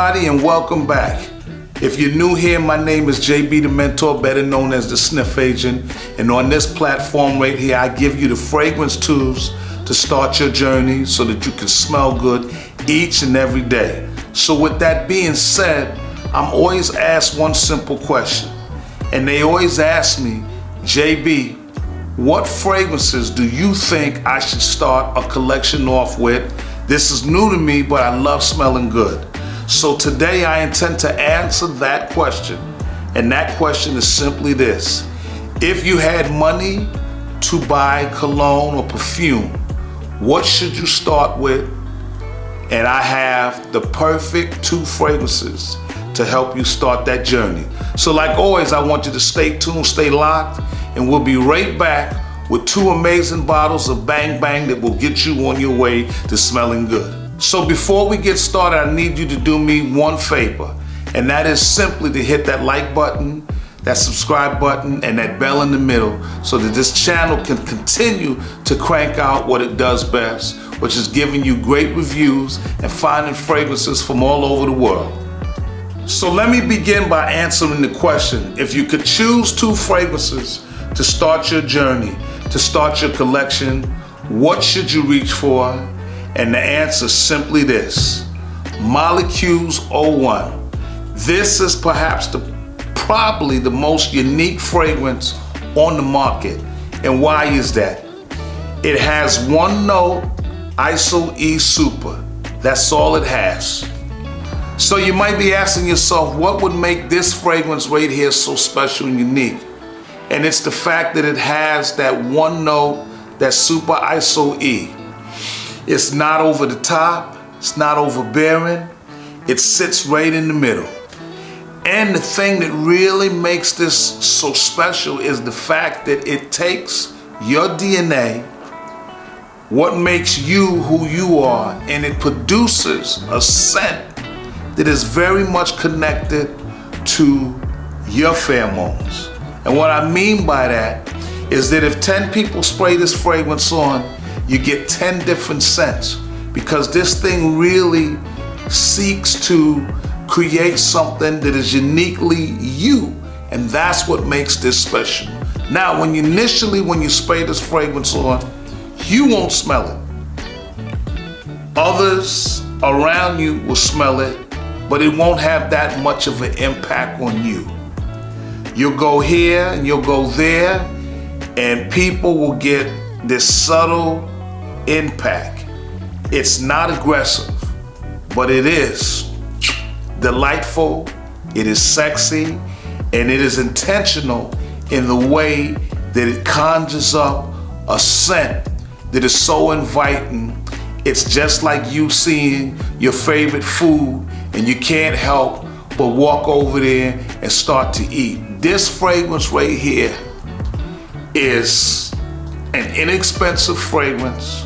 everybody, and welcome back. If you're new here, my name is JB the Mentor, better known as the Sniff Agent. And on this platform right here, I give you the fragrance tools to start your journey so that you can smell good each and every day. So with that being said, I'm always asked one simple question. And they always ask me, JB, what fragrances do you think I should start a collection off with? This is new to me, but I love smelling good. So today I intend to answer that question. And that question is simply this. If you had money to buy cologne or perfume, what should you start with? And I have the perfect 2 fragrances to help you start that journey. So like always, I want you to stay tuned, stay locked, and we'll be right back with 2 amazing bottles of Bang Bang that will get you on your way to smelling good. So before we get started, I need you to do me one favor, and that is simply to hit that like button, that subscribe button, and that bell in the middle so that this channel can continue to crank out what it does best, which is giving you great reviews and finding fragrances from all over the world. So let me begin by answering the question. If you could choose 2 fragrances to start your journey, to start your collection, what should you reach for? And the answer is simply this: Molecules 01. This is perhaps probably the most unique fragrance on the market. And why is that? It has 1 note, ISO-E Super. That's all it has. So you might be asking yourself, what would make this fragrance right here so special and unique? And it's the fact that it has that 1 note, that Super ISO-E. It's not over the top, it's not overbearing, it sits right in the middle. And the thing that really makes this so special is the fact that it takes your DNA, what makes you who you are, and it produces a scent that is very much connected to your pheromones. And what I mean by that is that if 10 people spray this fragrance on, you get 10 different scents, because this thing really seeks to create something that is uniquely you, and that's what makes this special. Now, when you spray this fragrance on, you won't smell it. Others around you will smell it, but it won't have that much of an impact on you. You'll go here and you'll go there, and people will get this subtle impact. It's not aggressive, but it is delightful, it is sexy, and it is intentional in the way that it conjures up a scent that is so inviting. It's just like you seeing your favorite food and you can't help but walk over there and start to eat. This fragrance right here is an inexpensive fragrance,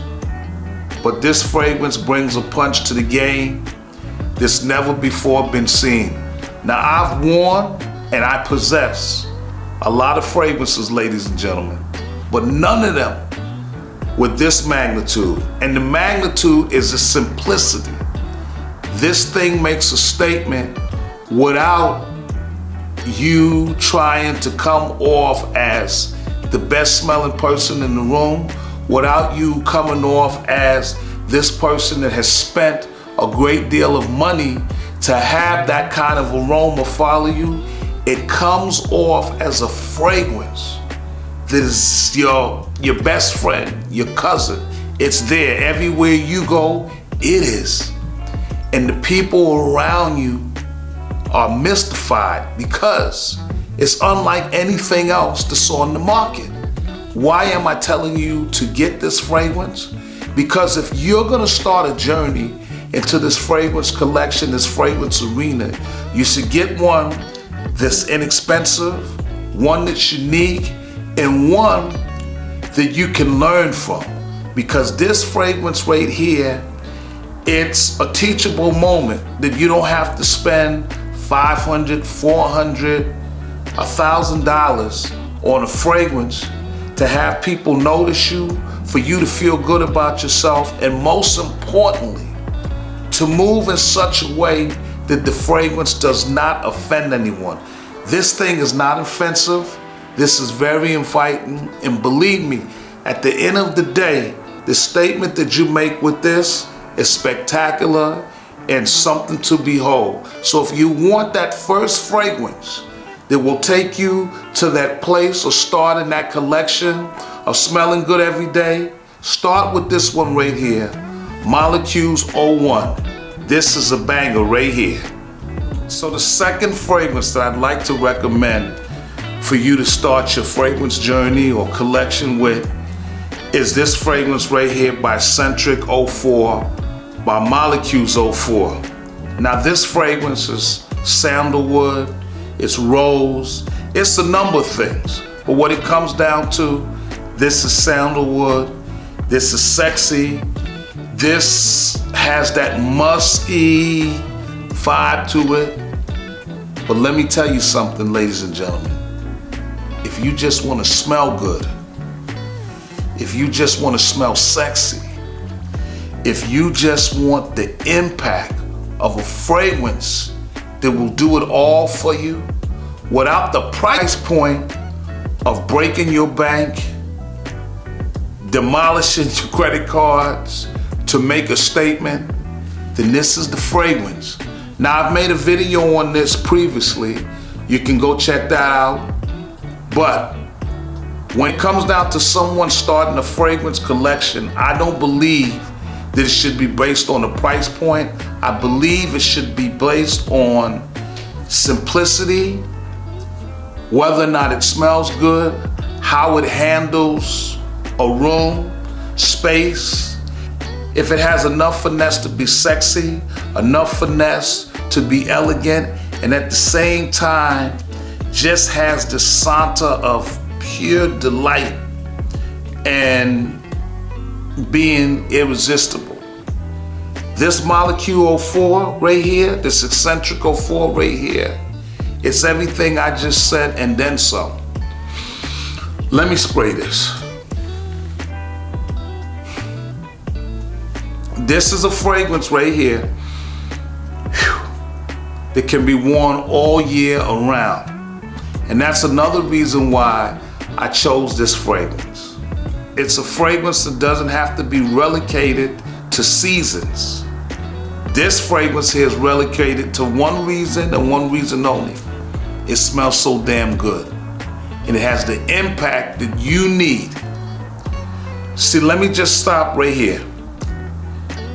but this fragrance brings a punch to the game that's never before been seen. Now, I've worn and I possess a lot of fragrances, ladies and gentlemen, but none of them with this magnitude. And the magnitude is the simplicity. This thing makes a statement without you trying to come off as the best smelling person in the room, without you coming off as this person that has spent a great deal of money to have that kind of aroma follow you. It comes off as a fragrance that is your best friend, your cousin. It's there everywhere you go, it is. And the people around you are mystified because it's unlike anything else that's on the market. Why am I telling you to get this fragrance? Because if you're gonna start a journey into this fragrance collection, this fragrance arena, you should get one that's inexpensive, one that's unique, and one that you can learn from. Because this fragrance right here, it's a teachable moment that you don't have to spend $500, $400, $1,000 on a fragrance to have people notice you, for you to feel good about yourself, and most importantly, to move in such a way that the fragrance does not offend anyone. This thing is not offensive. This is very inviting. And believe me, at the end of the day, the statement that you make with this is spectacular and something to behold. So if you want that first fragrance that will take you to that place or start in that collection of smelling good every day, start with this one right here, Molecules 01. This is a banger right here. So the second fragrance that I'd like to recommend for you to start your fragrance journey or collection with is this fragrance right here by Scentric 04 by Molecules 04. Now this fragrance is sandalwood, it's rose, it's a number of things. But what it comes down to, this is sandalwood, this is sexy, this has that musky vibe to it. But let me tell you something, ladies and gentlemen. If you just want to smell good, if you just want to smell sexy, if you just want the impact of a fragrance that will do it all for you without the price point of breaking your bank, demolishing your credit cards to make a statement, then this is the fragrance. Now I've made a video on this previously. You can go check that out. But when it comes down to someone starting a fragrance collection, I don't believe that it should be based on a price point. I believe it should be based on simplicity, whether or not it smells good, how it handles a room, space, if it has enough finesse to be sexy, enough finesse to be elegant, and at the same time, just has the saunter of pure delight and being irresistible. This Molecule 04 right here, this Eccentric 04 right here, it's everything I just said and then some. Let me spray this. This is a fragrance right here that can be worn all year around. And that's another reason why I chose this fragrance. It's a fragrance that doesn't have to be relegated to seasons. This fragrance here is relegated to one reason and one reason only. It smells so damn good. And it has the impact that you need. See, let me just stop right here.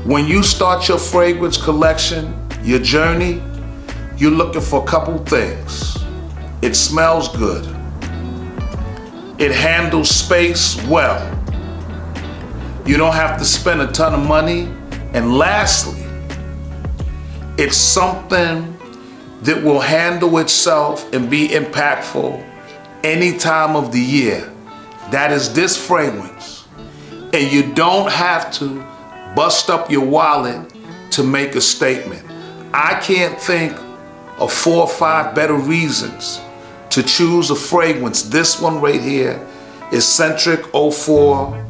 When you start your fragrance collection, your journey, you're looking for a couple things. It smells good. It handles space well. You don't have to spend a ton of money. And lastly, it's something that will handle itself and be impactful any time of the year. That is this fragrance. And you don't have to bust up your wallet to make a statement. I can't think of 4 or 5 better reasons to choose a fragrance. This one right here is Scentric 04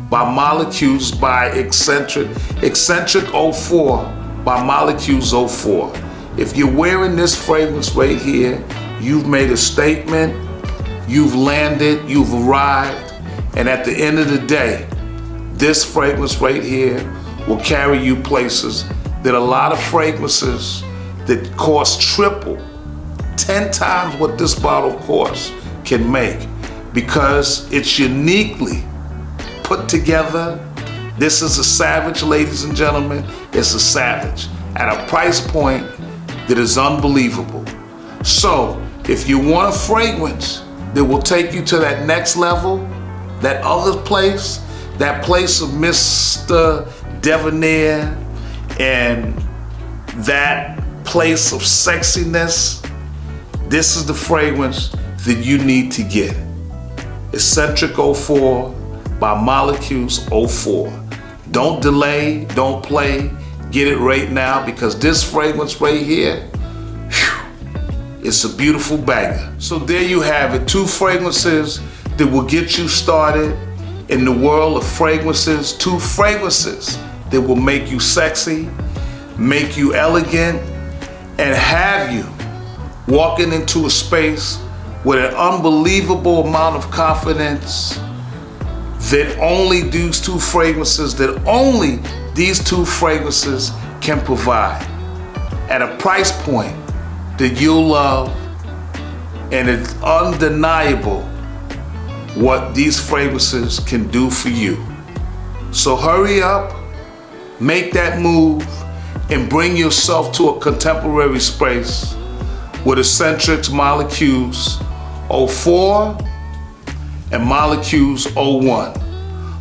by Molecules by Eccentric. Eccentric 04 by Molecules 04. If you're wearing this fragrance right here, you've made a statement, you've landed, you've arrived, and at the end of the day, this fragrance right here will carry you places that a lot of fragrances that cost triple, 10 times what this bottle costs can make, because it's uniquely put together. This is a Savage, ladies and gentlemen. It's a Savage at a price point that is unbelievable. So if you want a fragrance that will take you to that next level, that other place, that place of Mr. Debonair and that place of sexiness, this is the fragrance that you need to get. Eccentric 04 by Molecules 04. Don't delay, don't play, get it right now, because this fragrance right here, it's a beautiful banger. So there you have it, 2 fragrances that will get you started in the world of fragrances, 2 fragrances that will make you sexy, make you elegant, and have you walking into a space with an unbelievable amount of confidence that only these two fragrances can provide at a price point that you'll love. And it's undeniable what these fragrances can do for you. So hurry up, make that move, and bring yourself to a contemporary space with Essentrix Molecules 04 and Molecules 01.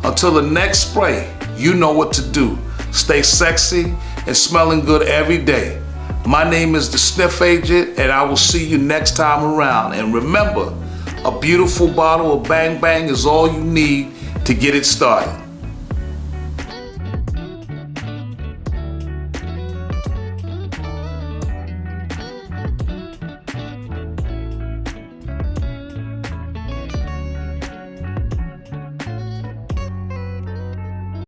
Until the next spray, you know what to do. Stay sexy and smelling good every day. My name is The Sniff Agent, and I will see you next time around. And remember, a beautiful bottle of Bang Bang is all you need to get it started.